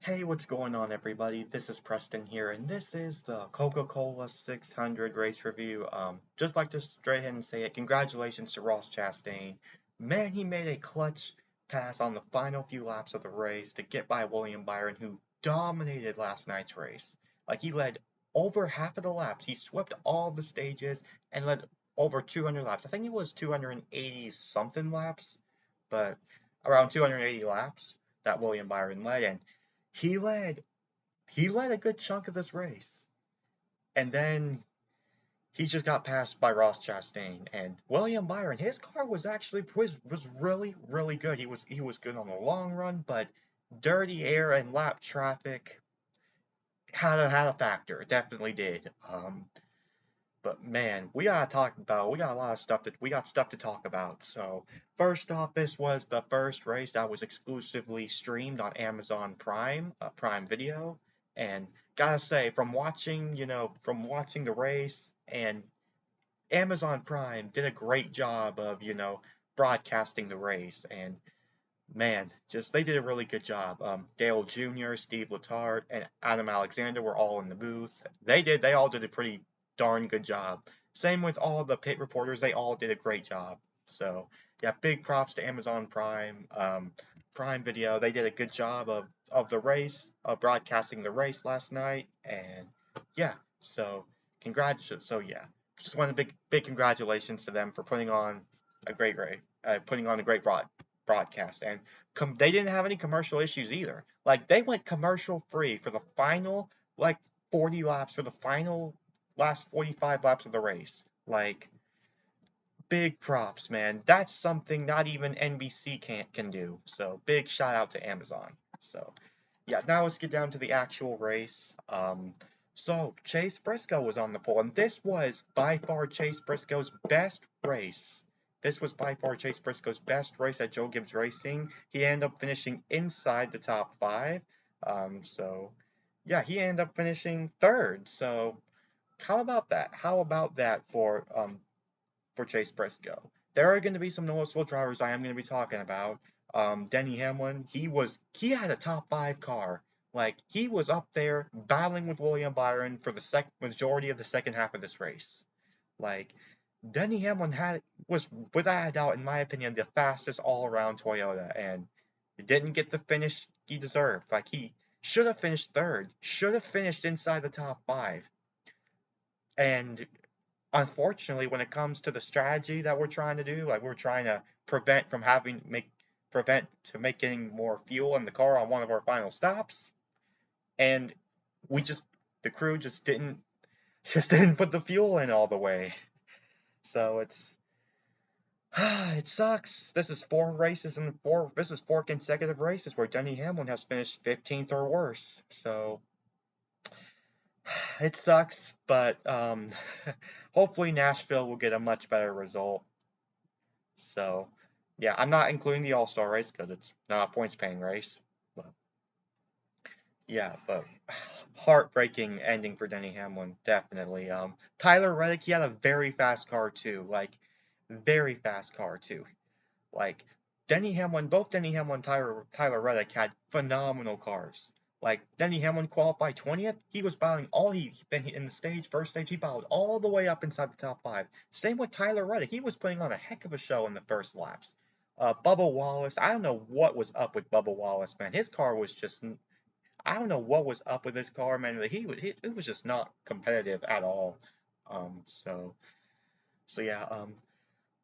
Hey, what's going on, everybody? This is Preston here, and this is the Coca Cola 600 race review. Just like to straight ahead and say it. Congratulations to Ross Chastain. Man, he made a clutch pass on the final few laps of the race to get by William Byron, who dominated last night's race. Like, he led over half of the laps. He swept all the stages and led over 200 laps. I think it was 280 something laps, but around 280 laps that William Byron led. And he led he led a good chunk of this race. And then he just got passed by Ross Chastain and William Byron. His car was actually was really really good. He was good on the long run, but dirty air and lap traffic had a factor. It definitely did. But man, we got a lot of stuff that we got stuff to talk about. So first off, this was the first race that was exclusively streamed on Amazon Prime, Prime Video, and gotta say, from watching the race, and Amazon Prime did a great job of, broadcasting the race, and man, just they did a really good job. Dale Jr., Steve Letarte, and Adam Alexander were all in the booth. They all did a pretty darn good job. Same with all the pit reporters, they all did a great job. So yeah, big props to Amazon Prime, Prime Video. They did a good job of the race, of broadcasting the race last night, and yeah, so congratulations. So yeah, just want a big congratulations to them for putting on a great race, putting on a great broadcast, and they didn't have any commercial issues either. Like they went commercial free for the final like 40 laps for the final last 45 laps of the race. Like big props, man. That's something not even NBC can do. So big shout out to Amazon. So yeah, now let's get down to the actual race. So Chase Briscoe was on the pole, and this was by far Chase Briscoe's best race. This was by far Chase Briscoe's best race at Joe Gibbs Racing. He ended up finishing inside the top five. So yeah, he ended up finishing third. So how about that? How about that for Chase Briscoe? There are going to be some noticeable drivers I am going to be talking about. Denny Hamlin, he had a top five car. Like he was up there battling with William Byron for the majority of the second half of this race. Like Denny Hamlin was without a doubt, in my opinion, the fastest all around Toyota, and he didn't get the finish he deserved. Like he should have finished third, should have finished inside the top five. And unfortunately, when it comes to the strategy that we're trying to do, like we're trying to prevent to make getting more fuel in the car on one of our final stops, and we just the crew just didn't put the fuel in all the way. So it sucks. This is four consecutive races where Denny Hamlin has finished 15th or worse. So it sucks, but hopefully Nashville will get a much better result. So, yeah, I'm not including the All-Star race because it's not a points-paying race. But yeah, but heartbreaking ending for Denny Hamlin, definitely. Tyler Reddick, he had a very fast car too, like very fast car too. Like both Denny Hamlin and Tyler Reddick had phenomenal cars. Like Denny Hamlin qualified 20th, he was battling all he been in the first stage, he battled all the way up inside the top five. Same with Tyler Reddick, he was putting on a heck of a show in the first laps. Bubba Wallace, I don't know what was up with Bubba Wallace, man. His car was just, I don't know what was up with his car, man. It was just not competitive at all. Um, so, so yeah,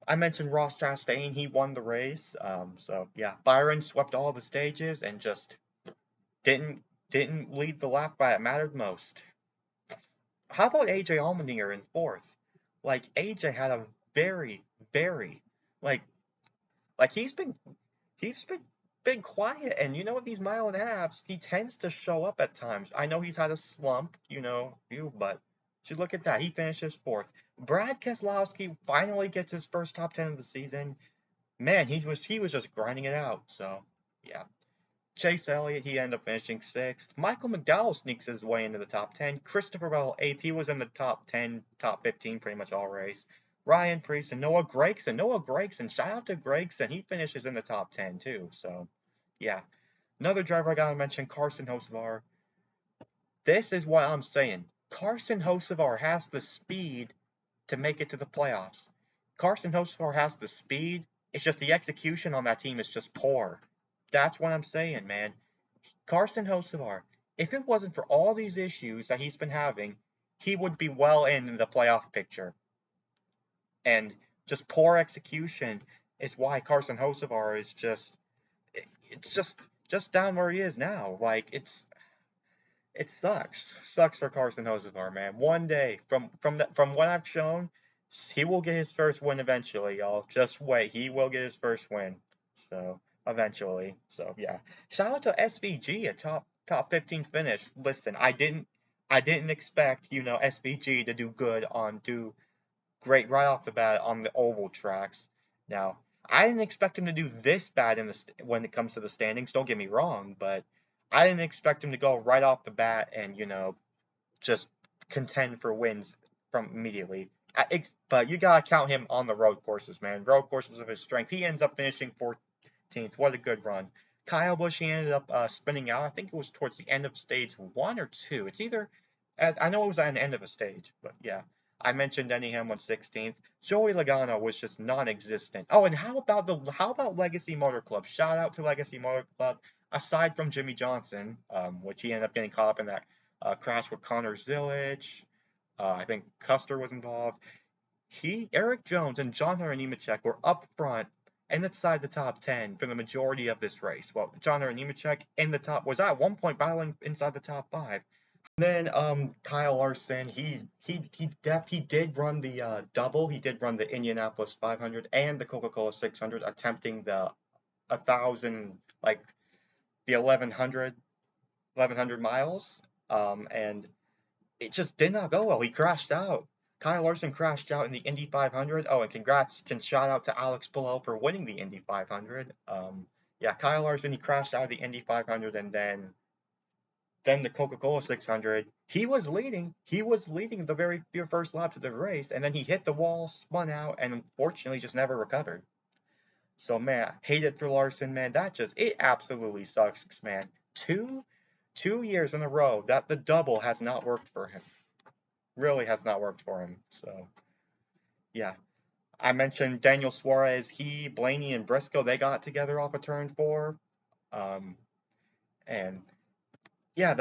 I mentioned Ross Chastain, he won the race. So yeah, Byron swept all the stages and just didn't didn't lead the lap that mattered most. How about AJ Allmendinger in fourth? Like AJ had a very, very like like he's been quiet, and you know, with these mile and a halves, he tends to show up at times. I know he's had a slump, but you look at that. He finishes fourth. Brad Keselowski finally gets his first top 10 of the season. Man, he was just grinding it out. So yeah. Chase Elliott, he ended up finishing sixth. Michael McDowell sneaks his way into the top 10. Christopher Bell, eighth. He was in the top 10, top 15 pretty much all race. Ryan Preece and Noah Gragson. Shout out to Gragson. He finishes in the top 10 too. So, yeah. Another driver I gotta mention, Carson Hocevar. This is what I'm saying. Carson Hocevar has the speed to make it to the playoffs. Carson Hocevar has the speed. It's just the execution on that team is just poor. That's what I'm saying, man. Carson Hocevar, if it wasn't for all these issues that he's been having, he would be well in the playoff picture. And just poor execution is why Carson Hocevar is it's just down where he is now. Like it sucks for Carson Hocevar, man. One day, from what I've shown, he will get his first win eventually, y'all. Just wait, he will get his first win. So eventually, so yeah. Shout out to SVG, a top 15 finish. Listen, I didn't expect SVG to do great right off the bat on the oval tracks. Now, I didn't expect him to do this bad when it comes to the standings. Don't get me wrong, but I didn't expect him to go right off the bat and just contend for wins from immediately. But you gotta count him on the road courses, man. Road courses of his strength. He ends up finishing 14th. What a good run. Kyle Busch, he ended up spinning out. I think it was towards the end of stage 1 or 2. It's either, I know it was at the end of a stage, but yeah. I mentioned Denny Hamlin 16th. Joey Logano was just non-existent. Oh, and how about Legacy Motor Club? Shout out to Legacy Motor Club. Aside from Jimmy Johnson, which he ended up getting caught up in that crash with Connor Zilic. I think Custer was involved. Eric Jones, and John Hunter Nemechek were up front and inside the top 10 for the majority of this race. Well, John Hunter Nemechek in the top was at one point battling inside the top 5. Then Kyle Larson, he did run the double. He did run the Indianapolis 500 and the Coca Cola 600, attempting the 1,000 like the 1100 miles. And it just did not go well. He crashed out. Kyle Larson crashed out in the Indy 500. Oh, and shout out to Alex Palou for winning the Indy 500. Yeah, Kyle Larson, he crashed out of the Indy 500, and then the Coca-Cola 600. He was leading. He was leading the very first lap of the race, and then he hit the wall, spun out, and unfortunately just never recovered. So man, hate it for Larson, man. It absolutely sucks, man. Two years in a row that the double has not worked for him. Really has not worked for him. So yeah. I mentioned Daniel Suarez, Blaney, and Briscoe, they got together off of turn 4. And yeah,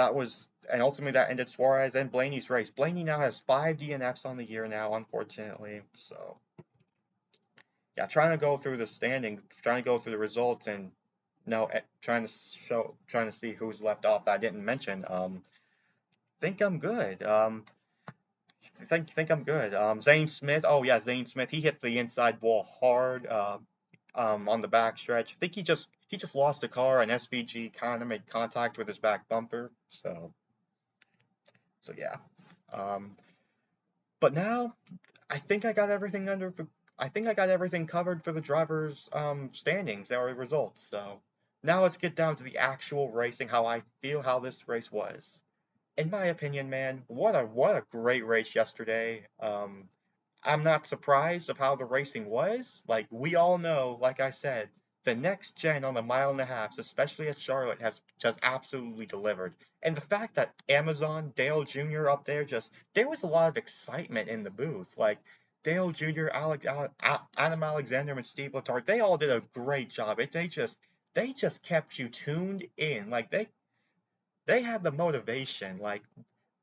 and ultimately that ended Suarez and Blaney's race. Blaney now has 5 DNFs on the year now, unfortunately. So yeah, trying to go through the standings, trying to go through the results, and trying to see who's left off that I didn't mention. Think I'm good. Think I'm good. Zane Smith. Oh yeah, Zane Smith. He hit the inside wall hard. On the back stretch. I think he just lost the car, and SVG kind of made contact with his back bumper. So yeah. But now I think I got everything I think I got everything covered for the drivers' standings or results. So now let's get down to the actual racing. How I feel how this race was. In my opinion, man, what a great race yesterday. I'm not surprised of how the racing was. Like we all know, like I said, the next gen on the mile and a half, especially at Charlotte, has just absolutely delivered. And the fact that Amazon, Dale Jr. up there, there was a lot of excitement in the booth. Like Dale Jr., Adam Alexander, and Steve Letarte, they all did a great job. They just kept you tuned in. Like they had the motivation. Like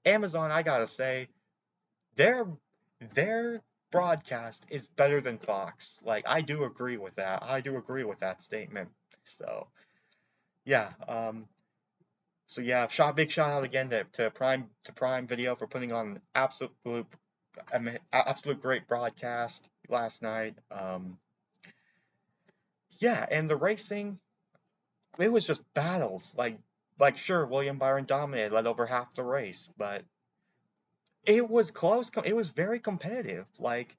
Amazon, I gotta say, their their broadcast is better than Fox. Like I do agree with that. I do agree with that statement. So yeah, big shout out again to Prime Video for putting on absolute great broadcast last night. Yeah, and the racing, it was just battles. Like sure, William Byron dominated, led over half the race, but it was close. It was very competitive. Like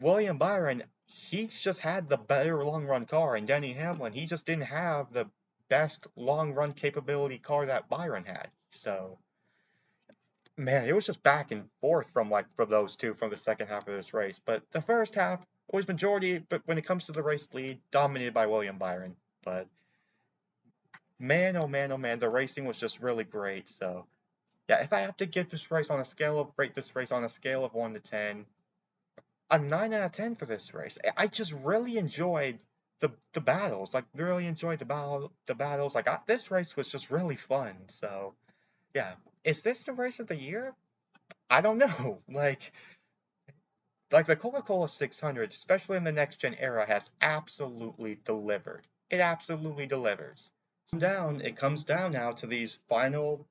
William Byron, he just had the better long run car, and Denny Hamlin, he just didn't have the best long run capability car that Byron had. So man, it was just back and forth from those two from the second half of this race. But the first half was majority, but when it comes to the race lead, dominated by William Byron. But man, oh man, oh man, the racing was just really great. So yeah, if I have to give this race on a scale of rate this race on a scale of 1 to 10, a 9 out of 10 for this race. I just really enjoyed the battles. Like really enjoyed the battles. This race was just really fun. So yeah, is this the race of the year? I don't know. Like the Coca Cola 600, especially in the next gen era, has absolutely delivered. It absolutely delivers. It comes down now to these final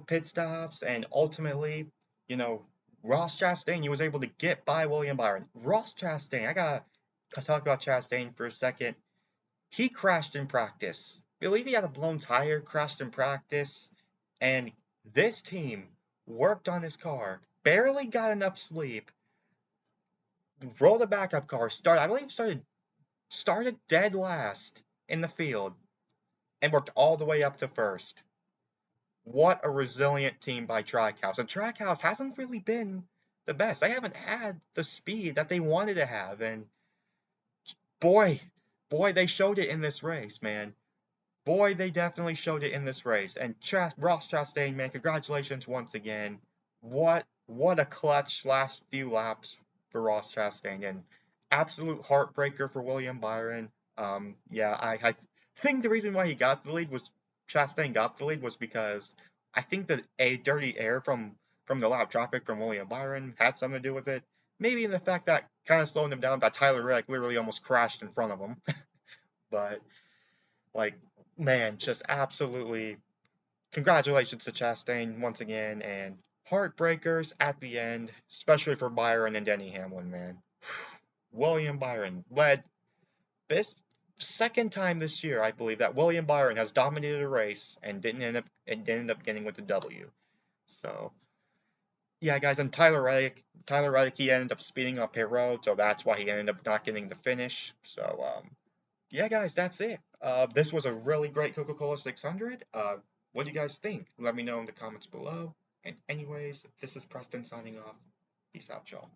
pit stops, and ultimately, you know, Ross Chastain, he was able to get by William Byron. Ross Chastain, I gotta talk about Chastain for a second. He crashed in practice. I believe he had a blown tire, crashed in practice, and this team worked on his car, barely got enough sleep, rolled the backup car, started dead last in the field, and worked all the way up to first. What a resilient team by Trackhouse. And Trackhouse hasn't really been the best. They haven't had the speed that they wanted to have. And boy, boy, they showed it in this race, man. Boy, they definitely showed it in this race. And Ross Chastain, man, congratulations once again. What a clutch last few laps for Ross Chastain. And absolute heartbreaker for William Byron. Yeah, I think the reason why he got the lead was Chastain got the lead was because I think that a dirty air from the lap traffic from William Byron had something to do with it. Maybe in the fact that kind of slowing him down, that Tyler Reddick literally almost crashed in front of him. But like, man, just absolutely congratulations to Chastain once again, and heartbreakers at the end, especially for Byron and Denny Hamlin, man. William Byron led this second time this year, I believe, that William Byron has dominated a race and didn't end up getting with the W. So yeah, guys, and Tyler Reddick, he ended up speeding up pit road, so that's why he ended up not getting the finish. So yeah, guys, that's it. This was a really great Coca Cola 600. What do you guys think? Let me know in the comments below. And anyways, this is Preston signing off. Peace out, y'all.